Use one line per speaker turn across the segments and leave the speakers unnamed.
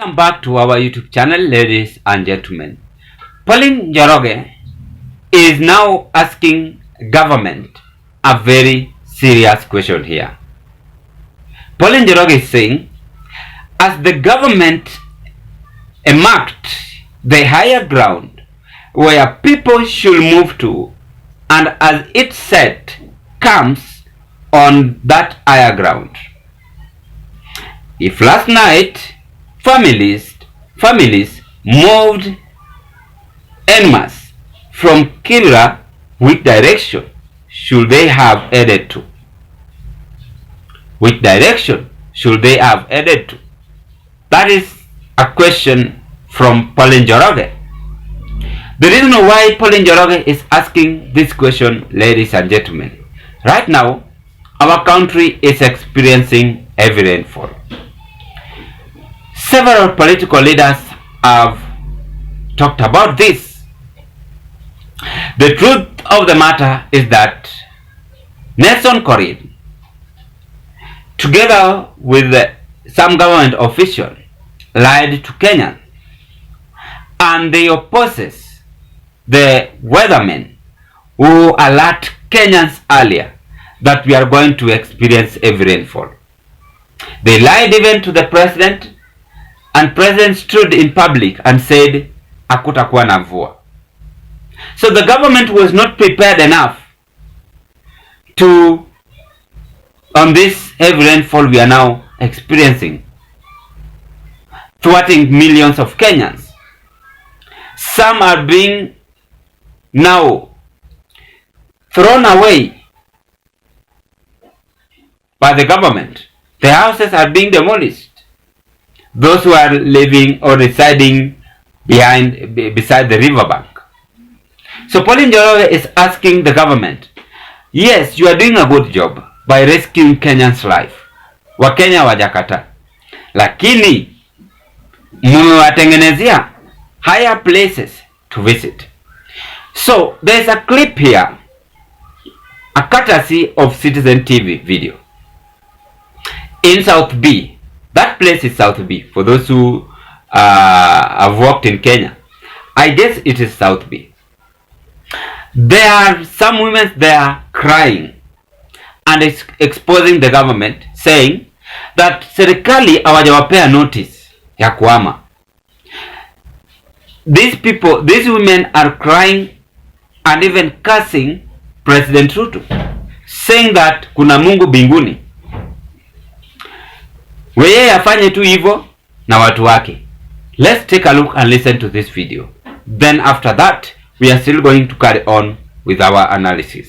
Welcome back to our YouTube channel, ladies and gentlemen. Pauline Njoroge is now asking government a very serious question here. Pauline Njoroge is saying, as the government marked the higher ground where people should move to, and as it set camps on that higher ground. If last night families moved en masse from Kibra, which direction should they have headed to? Which direction should they have headed to? That is a question from Pauline Njoroge. The reason why Pauline Njoroge is asking this question, ladies and gentlemen, right now our country is experiencing heavy rainfall. Several political leaders have talked about this. The truth of the matter is that Nelson Korir, together with some government official, lied to Kenyans, and they opposes the weathermen who alert Kenyans earlier that we are going to experience heavy rainfall. They lied even to the president, and president stood in public and said hakutakuwa na mvua. So the government was not prepared enough to on this heavy rainfall we are now experiencing, thwarting millions of Kenyans. Some are being now thrown away by the government. The houses are being demolished. Those who are living or residing beside the riverbank. So Pauline Njoroge is asking the government, yes, you are doing a good job by rescuing Kenyans' life. Wakenya wajakata. Lakini mmewatengenezea higher places to visit. So there is a clip here, a courtesy of Citizen TV video. In South B, that place is South B. For those who have worked in Kenya, I guess it is South B. There are some women there crying and exposing the government, saying that serikali hawajawapea notice ya kuhama. These women are crying and even cursing President Ruto, saying that kuna Mungu binguni, weye afanye tu hivyo na watu wake. Let's take a look and listen to this video. Then after that, we are still going to carry on with our analysis.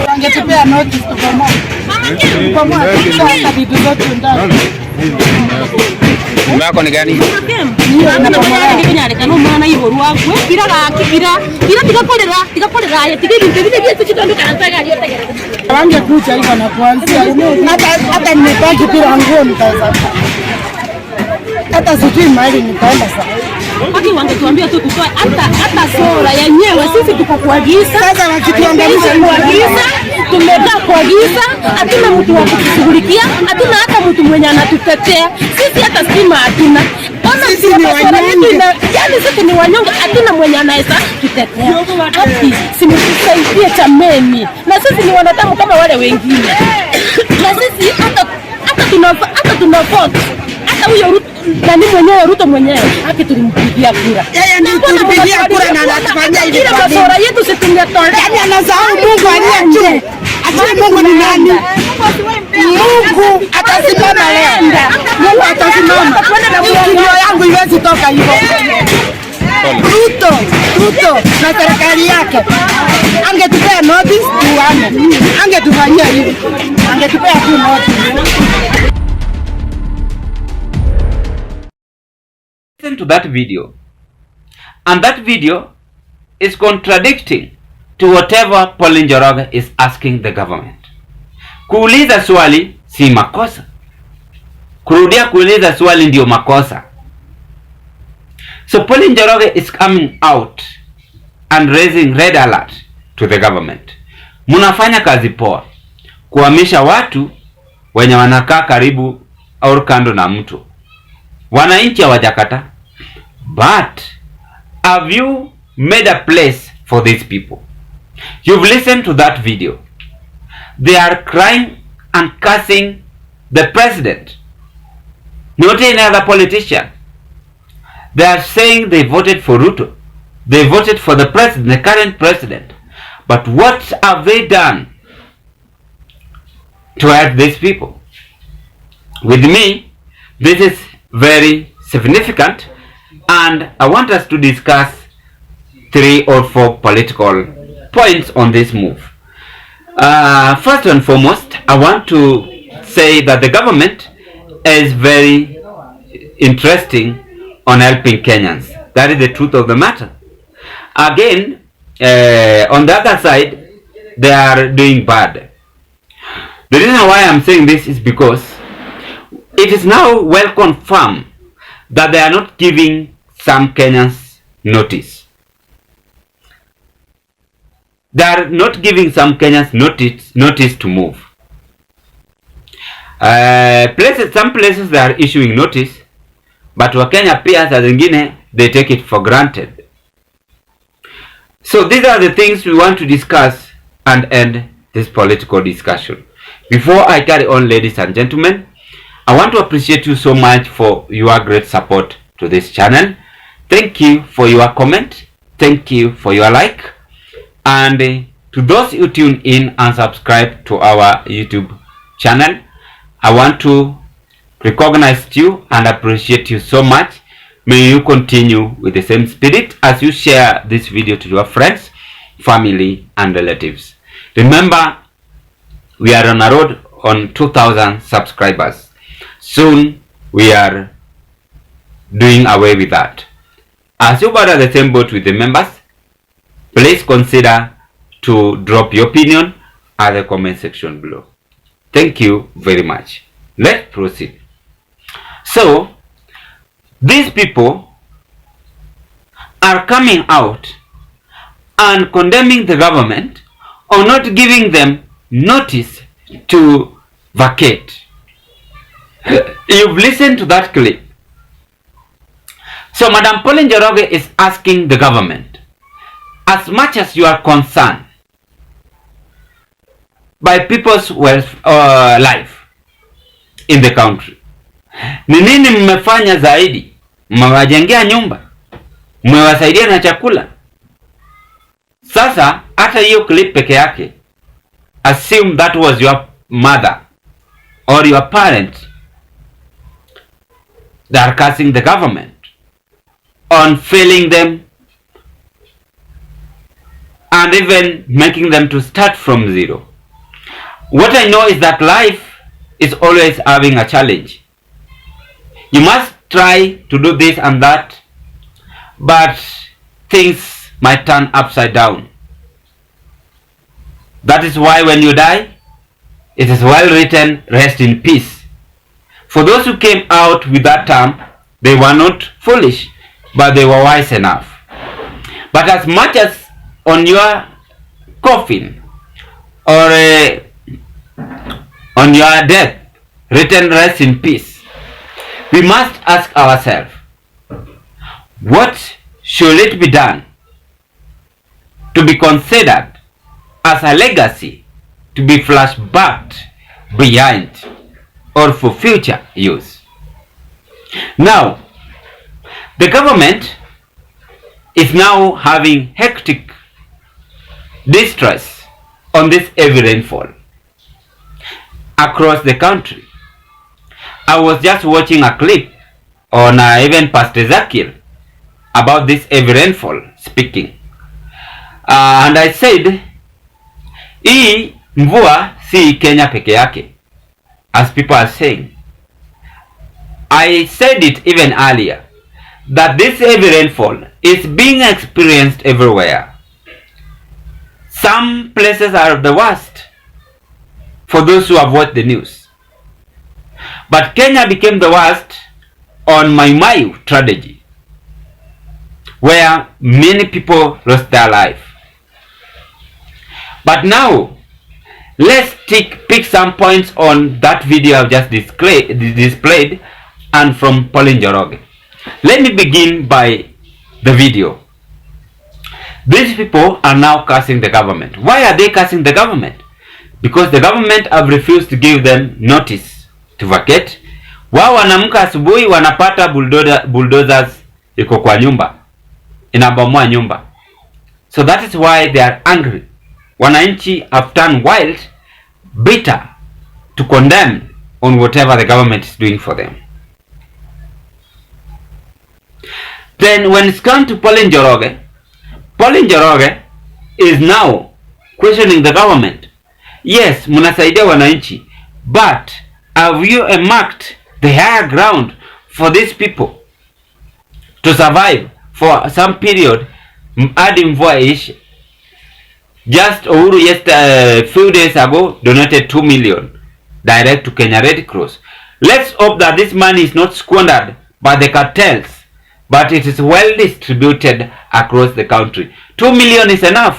Angetupea notice tukomoa. Tukomoa vitu zote ndani.
Mbako ni gani?
Niyo anapomoa nginya rekano mwana iboru wakwe kira tigakorera ya tigibintu kitondu kanataka yote. Wange kucha hivyo na kuanzia hata nimepaki bila nguo nitaweza. Hata sijui mahali nitaenda sasa. Hadi wangetuambia tu tutoe hata sora yenyewe sisi tukakuagiza. Sasa wakituangalisha kuagiza, tumekaa kuagiza, hatuna mtu wa kutushughulikia, hatuna hata mtu mwenye anatutetea. Sisi hata stima hatuna. Sisi ni wanyonge. Yaani sisi ni wanyonge, hatuna mwenye anaweza tutetea. Hapi simtusaidie chameni. Na sisi ni wanadamu kama wale wengine. Na sisi hata tunavote. Hata huyo nani mwenyewe Ruto mwenyewe haki tulimpigia kura.
Yeye ndiye tulimpigia kura na anatufanyia hivi.
Kila masora yetu sisi tungetolea.
Yaani anasahau Mungu aliye juu. Ati Mungu ni nani? Mungu atasimama leo. Mungu atasimama. Kilio yangu iwezi toka hivyo. Ruto na serikali yake angetupea notice tuane. Angetufanyia hivi. Angetupea tu notice.
Listen to that video, and that video is contradicting to whatever Pauline Njoroge is asking the government. Kuuliza swali si makosa. Kurudia kuuliza swali ndio makosa. So Pauline Njoroge is coming out and raising red alert to the government. Munafanya kazi poa kuhamisha watu wenye wanakaa karibu au kando na mto. Wananchi hawajakata. But have you made a place for these people? You've listened to that video. They are crying and cursing the president, not any other politician. They are saying they voted for Ruto. They voted for the president, the current president. But what have they done to help these people? With me, this is very significant, and I want us to discuss 3 or 4 political points on this move. First and foremost, I want to say that the government is very interesting on helping Kenyans. That is the truth of the matter. Again, on the other side, they are doing bad. The reason why I'm saying this is because it is now well confirmed that they are not giving some Kenyans notice. They are not giving some Kenyans notice to move. Some places they are issuing notice, but Wakenya pia saa zingine they take it for granted. So these are the things we want to discuss and end this political discussion. Before I carry on, ladies and gentlemen, I want to appreciate you so much for your great support to this channel. Thank you for your comment. Thank you for your like. And to those who tune in and subscribe to our YouTube channel, I want to recognize you and appreciate you so much. May you continue with the same spirit as you share this video to your friends, family, and relatives. Remember, we are on a road on 2,000 subscribers. Soon, we are doing away with that. As you are the same boat with the members, please consider to drop your opinion at the comment section below. Thank you very much. Let's proceed. So, these people are coming out and condemning the government or not giving them notice to vacate. You've listened to that clip. So Madam Pauline Njoroge is asking the government, as much as you are concerned by people's life in the country, ni nini mmefanya zaidi? Mmewajengea nyumba, mmewasaidia na chakula. Sasa hata hiyo clip peke yake, assume that was your mother or your parent. They are cursing the government on failing them and even making them to start from zero. What I know is that life is always having a challenge. You must try to do this and that, but things might turn upside down. That is why when you die, it is well written, rest in peace. For those who came out with that term, they were not foolish, but they were wise enough. But as much as on your coffin or on your death written rest in peace, we must ask ourselves, what should it be done to be considered as a legacy to be flashed back behind or for future use? Now, the government is now having hectic distress on this heavy rainfall across the country. I was just watching a clip on even Pastor Ezekiel about this heavy rainfall speaking, and I said, hii mvua si Kenya peke yake, as people are saying. I said it even earlier that this heavy rainfall is being experienced everywhere. Some places are the worst for those who have watched the news. But Kenya became the worst on Mai Mahiu tragedy, where many people lost their life. But now, let's pick some points on that video I've just displayed and from Pauline Njoroge. Let me begin by the video. These people are now cursing the government. Why are they cursing the government? Because the government have refused to give them notice to vacate. Wao wanamka asubuhi wanapata bulldozers iko kwa nyumba, inabomoa nyumba. So that is why they are angry. Wananchi have turned wild, bitter, to condemn on whatever the government is doing for them. Then when it's come to Pauline Njoroge is now questioning the government. Yes, munasaidia wananchi, but have you earmarked the higher ground for these people to survive for some period hadi mvua iishe? Just Uhuru a few days ago donated 2 million direct to Kenya Red Cross. Let's hope that this money is not squandered by the cartels, but it is well distributed across the country. 2 million is enough.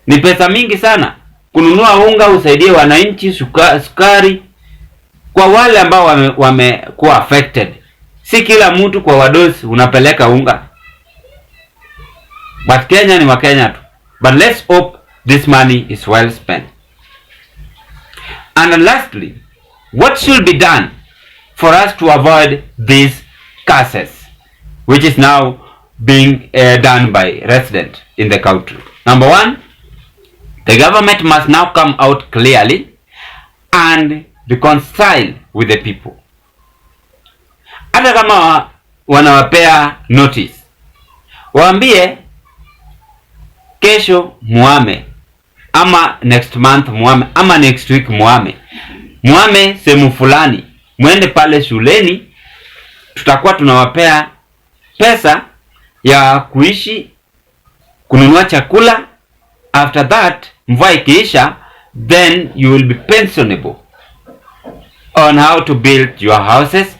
Ni pesa mingi sana kununua unga usaidie wananchi, sukari kwa wale ambao wamekuwa affected. Si kila mtu kwa wadosi unapeleka unga. But Kenya ni Wakenya tu. But let's hope this money is well spent. And lastly, what should be done for us to avoid these curses, which is now being done by residents in the country? Number one, the government must now come out clearly and reconcile with the people. Hata kama wanawapea notice, waambie kesho muame, ama next month muame, ama next week muame sehemu fulani, mwende pale shuleni, tutakuwa tunawapea pesa ya kuishi, kununua chakula. After that, mvua ikiisha, then you will be pensionable on how to build your houses,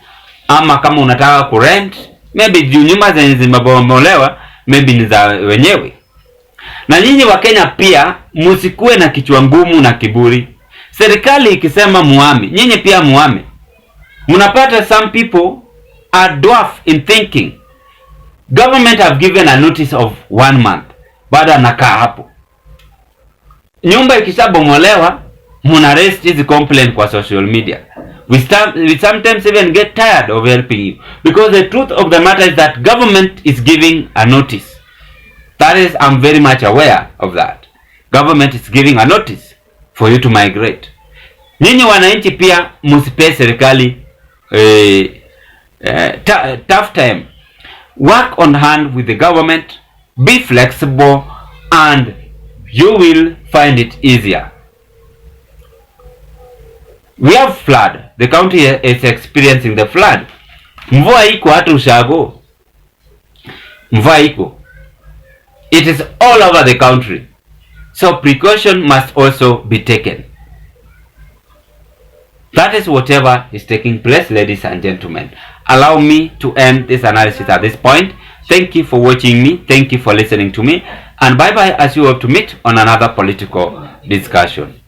ama kama unataka kurent, maybe nyumba zenye zimebomolewa maybe ni za wenyewe. Na nyinyi wa Kenya pia musikue na kichwa ngumu na kiburi. Serikali ikisema muame, nyinyi pia muame. Munapata some people are dwarf in thinking. Government have given a notice of 1 month. Bado anakaa hapo. Nyumba ikishabomolewa, muna raise hizi complaint kwa social media. We sometimes even get tired of helping you, because the truth of the matter is that government is giving a notice. That is, I'm very much aware of that. Government is giving a notice for you to migrate. Nyinyi wananchi pia musipe serikali tough time. Work on hand with the government, be flexible, and you will find it easier. We have flood. The county is experiencing the flood. Mvua iko hata ushago. Mvua iko. It is all over the country. So precaution must also be taken. That is whatever is taking place, ladies and gentlemen. Allow me to end this analysis at this point. Thank you for watching me. Thank you for listening to me. And bye-bye as you hope to meet on another political discussion.